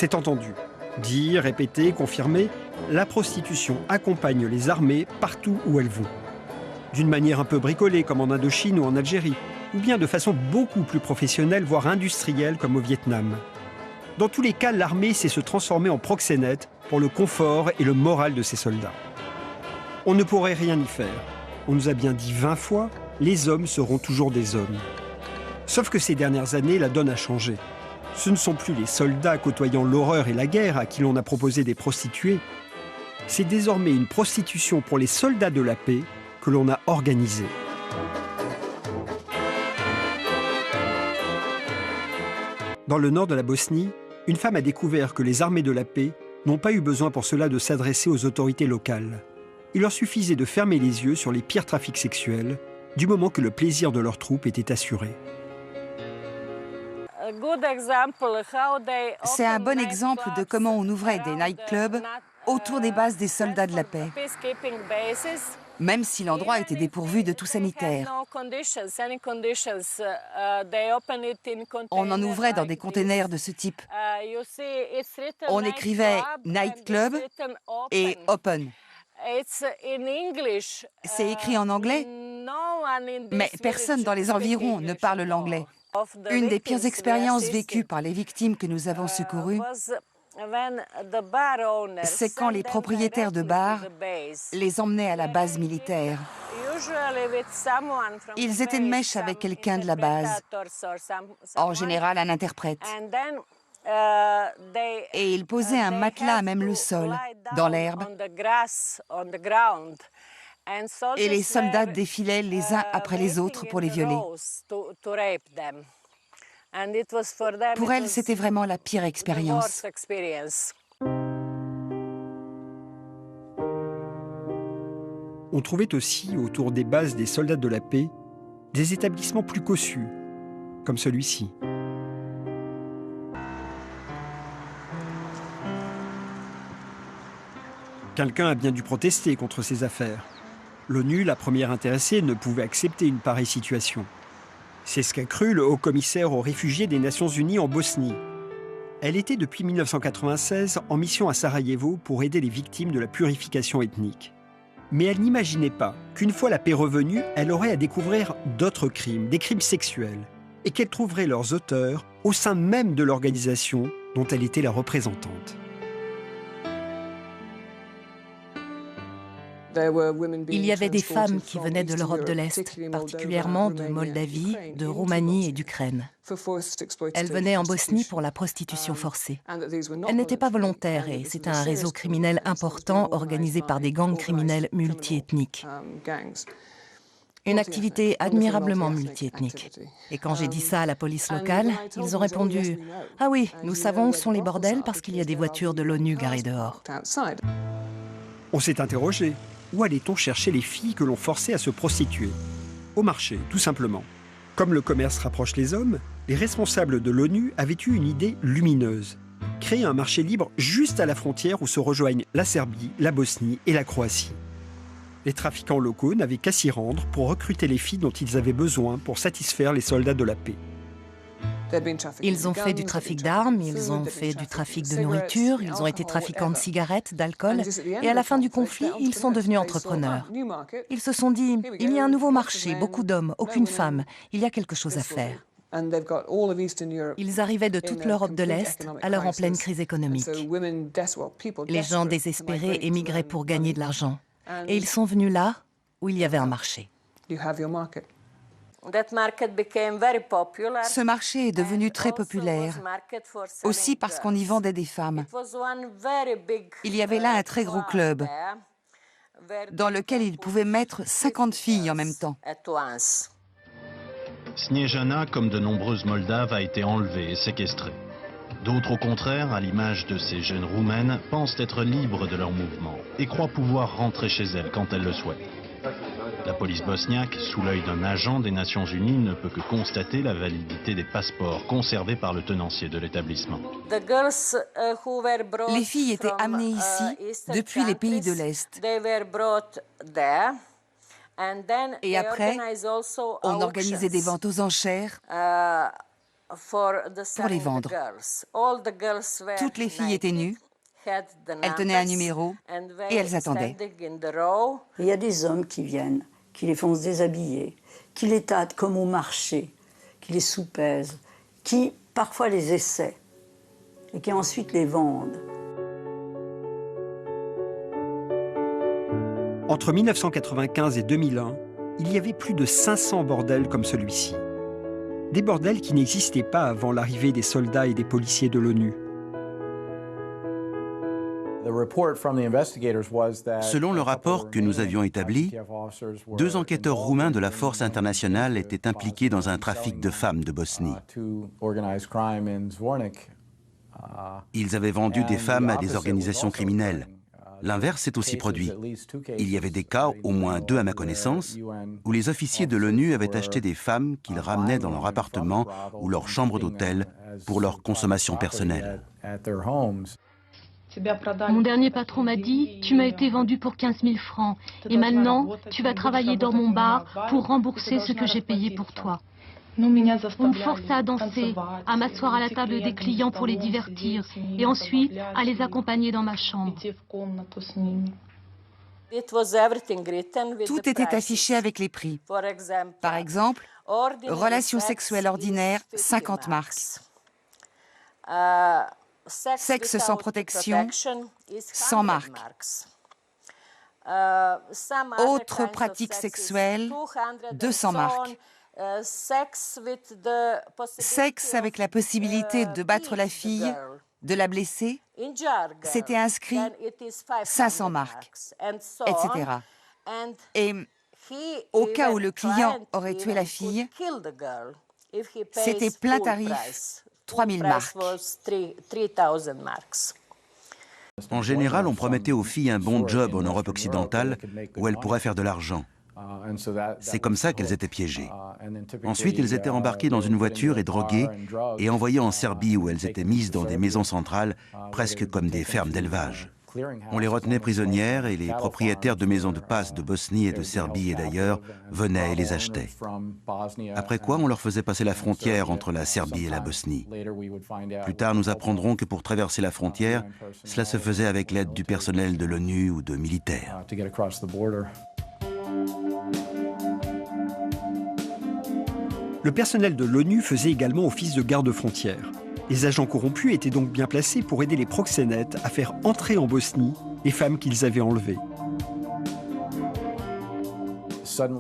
C'est entendu. Dit, répété, confirmé, la prostitution accompagne les armées partout où elles vont. D'une manière un peu bricolée comme en Indochine ou en Algérie, ou bien de façon beaucoup plus professionnelle, voire industrielle comme au Vietnam. Dans tous les cas, l'armée sait se transformer en proxénète pour le confort et le moral de ses soldats. On ne pourrait rien y faire. On nous a bien dit 20 fois, les hommes seront toujours des hommes. Sauf que ces dernières années, la donne a changé. Ce ne sont plus les soldats côtoyant l'horreur et la guerre à qui l'on a proposé des prostituées. C'est désormais une prostitution pour les soldats de la paix que l'on a organisée. Dans le nord de la Bosnie, une femme a découvert que les armées de la paix n'ont pas eu besoin pour cela de s'adresser aux autorités locales. Il leur suffisait de fermer les yeux sur les pires trafics sexuels, du moment que le plaisir de leurs troupes était assuré. C'est un bon exemple de comment on ouvrait des nightclubs autour des bases des soldats de la paix, même si l'endroit était dépourvu de tout sanitaire. On en ouvrait dans des containers de ce type. On écrivait « nightclub » et « open ». C'est écrit en anglais, mais personne dans les environs ne parle l'anglais. Une des pires expériences vécues par les victimes que nous avons secourues, c'est quand les propriétaires de bars les emmenaient à la base militaire. Ils étaient de mèche avec quelqu'un de la base, en général un interprète. Et ils posaient un matelas à même le sol, dans l'herbe. Et les soldats défilaient les uns après les autres pour les violer. Pour elles, c'était vraiment la pire expérience. On trouvait aussi, autour des bases des soldats de la paix, des établissements plus cossus, comme celui-ci. Quelqu'un a bien dû protester contre ces affaires. L'ONU, la première intéressée, ne pouvait accepter une pareille situation. C'est ce qu'a cru le haut-commissaire aux réfugiés des Nations Unies en Bosnie. Elle était depuis 1996 en mission à Sarajevo pour aider les victimes de la purification ethnique. Mais elle n'imaginait pas qu'une fois la paix revenue, elle aurait à découvrir d'autres crimes, des crimes sexuels, et qu'elle trouverait leurs auteurs au sein même de l'organisation dont elle était la représentante. Il y avait des femmes qui venaient de l'Europe de l'Est, particulièrement de Moldavie, de Roumanie et d'Ukraine. Elles venaient en Bosnie pour la prostitution forcée. Elles n'étaient pas volontaires et c'était un réseau criminel important organisé par des gangs criminels multiethniques. Une activité admirablement multiethnique. Et quand j'ai dit ça à la police locale, ils ont répondu « Ah oui, nous savons où sont les bordels parce qu'il y a des voitures de l'ONU garées dehors. » On s'est interrogé. Où allait-on chercher les filles que l'on forçait à se prostituer? Au marché, tout simplement. Comme le commerce rapproche les hommes, les responsables de l'ONU avaient eu une idée lumineuse. Créer un marché libre juste à la frontière où se rejoignent la Serbie, la Bosnie et la Croatie. Les trafiquants locaux n'avaient qu'à s'y rendre pour recruter les filles dont ils avaient besoin pour satisfaire les soldats de la paix. Ils ont fait du trafic d'armes, ils ont fait du trafic de nourriture, ils ont été trafiquants de cigarettes, d'alcool, et à la fin du conflit, ils sont devenus entrepreneurs. Ils se sont dit, il y a un nouveau marché, beaucoup d'hommes, aucune femme, il y a quelque chose à faire. Ils arrivaient de toute l'Europe de l'Est, alors en pleine crise économique. Les gens désespérés émigraient pour gagner de l'argent. Et ils sont venus là où il y avait un marché. Ce marché est devenu très populaire, aussi parce qu'on y vendait des femmes. Il y avait là un très gros club, dans lequel ils pouvaient mettre 50 filles en même temps. Snejana, comme de nombreuses Moldaves, a été enlevée et séquestrée. D'autres, au contraire, à l'image de ces jeunes Roumaines, pensent être libres de leurs mouvements et croient pouvoir rentrer chez elles quand elles le souhaitent. La police bosniaque, sous l'œil d'un agent des Nations Unies, ne peut que constater la validité des passeports conservés par le tenancier de l'établissement. Les filles étaient amenées ici depuis les pays de l'Est. Et après, on organisait des ventes aux enchères pour les vendre. Toutes les filles étaient nues, elles tenaient un numéro et elles attendaient. Il y a des hommes qui viennent, qui les font se déshabiller, qui les tâtent comme au marché, qui les soupèsent, qui parfois les essaient et qui ensuite les vendent. Entre 1995 et 2001, il y avait plus de 500 bordels comme celui-ci. Des bordels qui n'existaient pas avant l'arrivée des soldats et des policiers de l'ONU. Selon le rapport que nous avions établi, 2 enquêteurs roumains de la force internationale étaient impliqués dans un trafic de femmes de Bosnie. Ils avaient vendu des femmes à des organisations criminelles. L'inverse s'est aussi produit. Il y avait des cas, au moins 2 à ma connaissance, où les officiers de l'ONU avaient acheté des femmes qu'ils ramenaient dans leur appartement ou leur chambre d'hôtel pour leur consommation personnelle. Mon dernier patron m'a dit « Tu m'as été vendu pour 15 000 francs et maintenant tu vas travailler dans mon bar pour rembourser ce que j'ai payé pour toi. » On me forçait à danser, à m'asseoir à la table des clients pour les divertir et ensuite à les accompagner dans ma chambre. Tout était affiché avec les prix. Par exemple, relations sexuelles ordinaires, 50 marks. Sexe sans protection, 100 marks. Autres pratiques sexuelles, 200 marks. Sexe avec la possibilité de battre la fille, de la blesser, c'était inscrit 500 marks, etc. Et au cas où le client aurait tué la fille, c'était plein tarif, 3000 marks. En général, on promettait aux filles un bon job en Europe occidentale où elles pourraient faire de l'argent. C'est comme ça qu'elles étaient piégées. Ensuite, elles étaient embarquées dans une voiture et droguées et envoyées en Serbie où elles étaient mises dans des maisons centrales, presque comme des fermes d'élevage. On les retenait prisonnières et les propriétaires de maisons de passe de Bosnie et de Serbie et d'ailleurs venaient et les achetaient. Après quoi, on leur faisait passer la frontière entre la Serbie et la Bosnie. Plus tard, nous apprendrons que pour traverser la frontière, cela se faisait avec l'aide du personnel de l'ONU ou de militaires. Le personnel de l'ONU faisait également office de garde-frontière. Les agents corrompus étaient donc bien placés pour aider les proxénètes à faire entrer en Bosnie les femmes qu'ils avaient enlevées.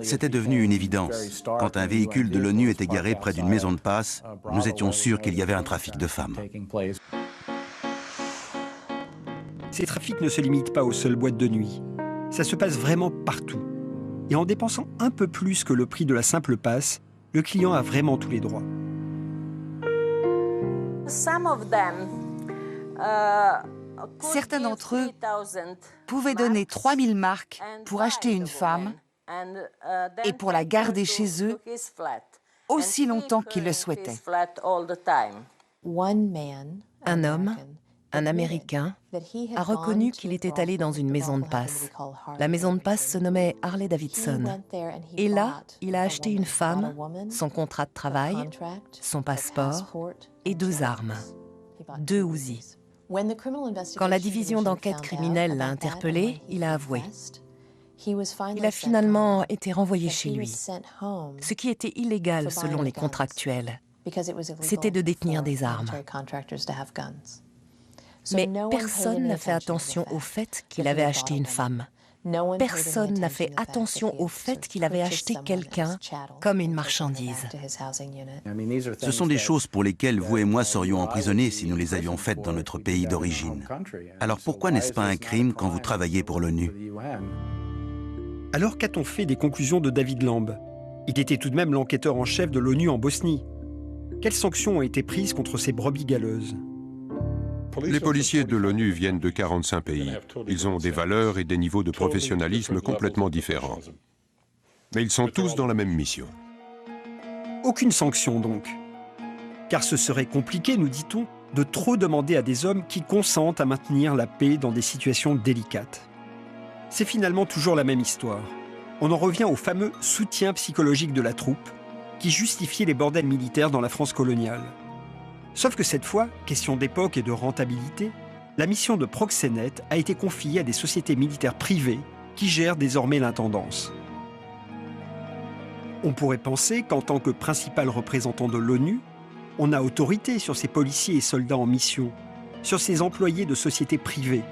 C'était devenu une évidence. Quand un véhicule de l'ONU était garé près d'une maison de passe, nous étions sûrs qu'il y avait un trafic de femmes. Ces trafics ne se limitent pas aux seules boîtes de nuit. Ça se passe vraiment partout. Et en dépensant un peu plus que le prix de la simple passe, le client a vraiment tous les droits. Certains d'entre eux pouvaient donner 3000 marks pour acheter une femme et pour la garder chez eux aussi longtemps qu'ils le souhaitaient. Un homme, un Américain, a reconnu qu'il était allé dans une maison de passe. La maison de passe se nommait Harley Davidson. Et là, il a acheté une femme, son contrat de travail, son passeport et 2 armes, 2 Uzi. Quand la division d'enquête criminelle l'a interpellé, il a avoué. Il a finalement été renvoyé chez lui, ce qui était illégal selon les contractuels. C'était de détenir des armes. Mais personne n'a fait attention au fait qu'il avait acheté une femme. Personne n'a fait attention au fait qu'il avait acheté quelqu'un comme une marchandise. Ce sont des choses pour lesquelles vous et moi serions emprisonnés si nous les avions faites dans notre pays d'origine. Alors pourquoi n'est-ce pas un crime quand vous travaillez pour l'ONU? Alors qu'a-t-on fait des conclusions de David Lamb? Il était tout de même l'enquêteur en chef de l'ONU en Bosnie. Quelles sanctions ont été prises contre ces brebis galeuses? Les policiers de l'ONU viennent de 45 pays. Ils ont des valeurs et des niveaux de professionnalisme complètement différents. Mais ils sont tous dans la même mission. Aucune sanction donc. Car ce serait compliqué, nous dit-on, de trop demander à des hommes qui consentent à maintenir la paix dans des situations délicates. C'est finalement toujours la même histoire. On en revient au fameux soutien psychologique de la troupe, qui justifiait les bordels militaires dans la France coloniale. Sauf que cette fois, question d'époque et de rentabilité, la mission de proxénète a été confiée à des sociétés militaires privées qui gèrent désormais l'intendance. On pourrait penser qu'en tant que principal représentant de l'ONU, on a autorité sur ces policiers et soldats en mission, sur ces employés de sociétés privées.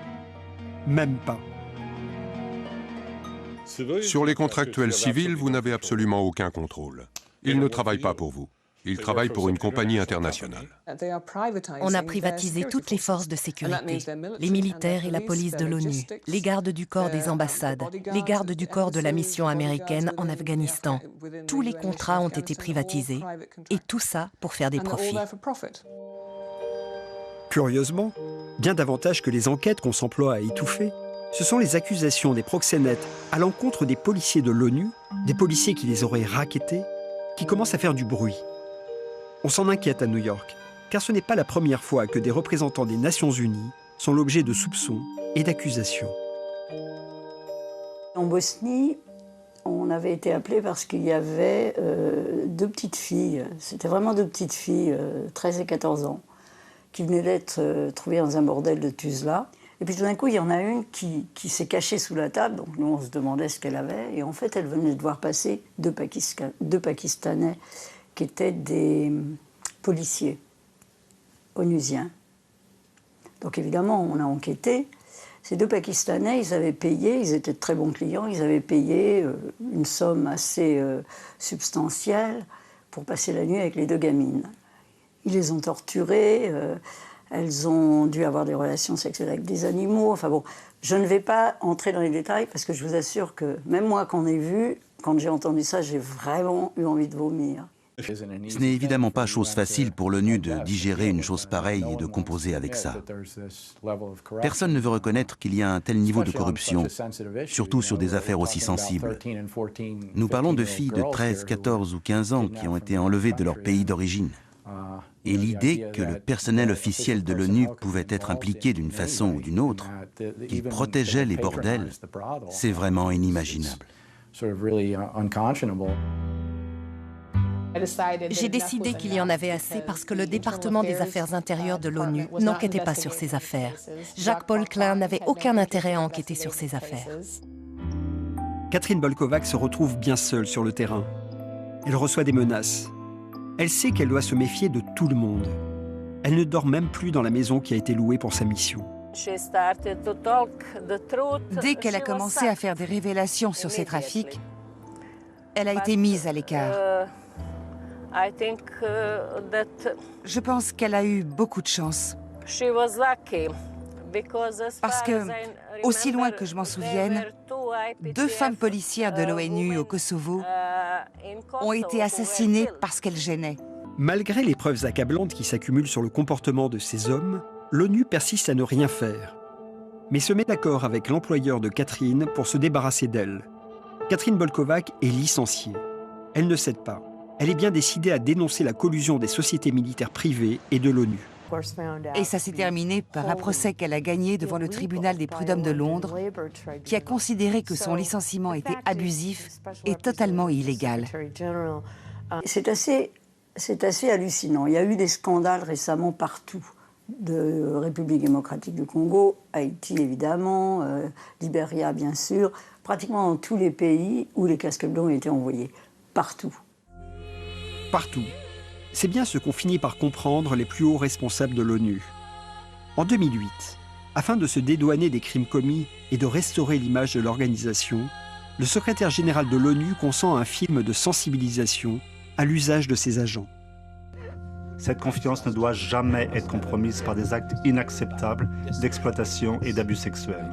Même pas. Sur les contractuels civils, vous n'avez absolument aucun contrôle. Ils ne travaillent pas pour vous. Ils travaillent pour une compagnie internationale. On a privatisé toutes les forces de sécurité, les militaires et la police de l'ONU, les gardes du corps des ambassades, les gardes du corps de la mission américaine en Afghanistan. Tous les contrats ont été privatisés, et tout ça pour faire des profits. Curieusement, bien davantage que les enquêtes qu'on s'emploie à étouffer, ce sont les accusations des proxénètes à l'encontre des policiers de l'ONU, des policiers qui les auraient rackettés, qui commencent à faire du bruit. On s'en inquiète à New York, car ce n'est pas la première fois que des représentants des Nations Unies sont l'objet de soupçons et d'accusations. En Bosnie, on avait été appelé parce qu'il y avait deux petites filles, c'était vraiment deux petites filles, 13 et 14 ans, qui venaient d'être trouvées dans un bordel de Tuzla. Et puis tout d'un coup, il y en a une qui s'est cachée sous la table, donc nous on se demandait ce qu'elle avait, et en fait elle venait de voir passer deux Pakistanais qui étaient des policiers onusiens. Donc évidemment, on a enquêté. Ces deux Pakistanais, ils avaient payé, ils étaient de très bons clients, ils avaient payé une somme assez substantielle pour passer la nuit avec les deux gamines. Ils les ont torturées, elles ont dû avoir des relations sexuelles avec des animaux. Enfin bon, je ne vais pas entrer dans les détails parce que je vous assure que même moi, quand j'ai entendu ça, j'ai vraiment eu envie de vomir. Ce n'est évidemment pas chose facile pour l'ONU de digérer une chose pareille et de composer avec ça. Personne ne veut reconnaître qu'il y a un tel niveau de corruption, surtout sur des affaires aussi sensibles. Nous parlons de filles de 13, 14 ou 15 ans qui ont été enlevées de leur pays d'origine. Et l'idée que le personnel officiel de l'ONU pouvait être impliqué d'une façon ou d'une autre, qu'il protégeait les bordels, c'est vraiment inimaginable. J'ai décidé qu'il y en avait assez parce que le département des affaires intérieures de l'ONU n'enquêtait pas sur ces affaires. Jacques-Paul Klein n'avait aucun intérêt à enquêter sur ces affaires. Catherine Bolkovac se retrouve bien seule sur le terrain. Elle reçoit des menaces. Elle sait qu'elle doit se méfier de tout le monde. Elle ne dort même plus dans la maison qui a été louée pour sa mission. Dès qu'elle a commencé à faire des révélations sur ces trafics, elle a été mise à l'écart. Je pense qu'elle a eu beaucoup de chance. Parce que, aussi loin que je m'en souvienne, 2 femmes policières de l'ONU au Kosovo ont été assassinées parce qu'elles gênaient. Malgré les preuves accablantes qui s'accumulent sur le comportement de ces hommes, l'ONU persiste à ne rien faire. Mais se met d'accord avec l'employeur de Catherine pour se débarrasser d'elle. Catherine Bolkovac est licenciée. Elle ne cède pas. Elle est bien décidée à dénoncer la collusion des sociétés militaires privées et de l'ONU. Et ça s'est terminé par un procès qu'elle a gagné devant le tribunal des prud'hommes de Londres, qui a considéré que son licenciement était abusif et totalement illégal. C'est assez hallucinant. Il y a eu des scandales récemment partout. De République démocratique du Congo, Haïti évidemment, Libéria bien sûr, pratiquement dans tous les pays où les casques blancs ont été envoyés. Partout. Partout. C'est bien ce qu'ont fini par comprendre les plus hauts responsables de l'ONU. En 2008, afin de se dédouaner des crimes commis et de restaurer l'image de l'organisation, le secrétaire général de l'ONU consent un film de sensibilisation à l'usage de ses agents. Cette confiance ne doit jamais être compromise par des actes inacceptables d'exploitation et d'abus sexuels.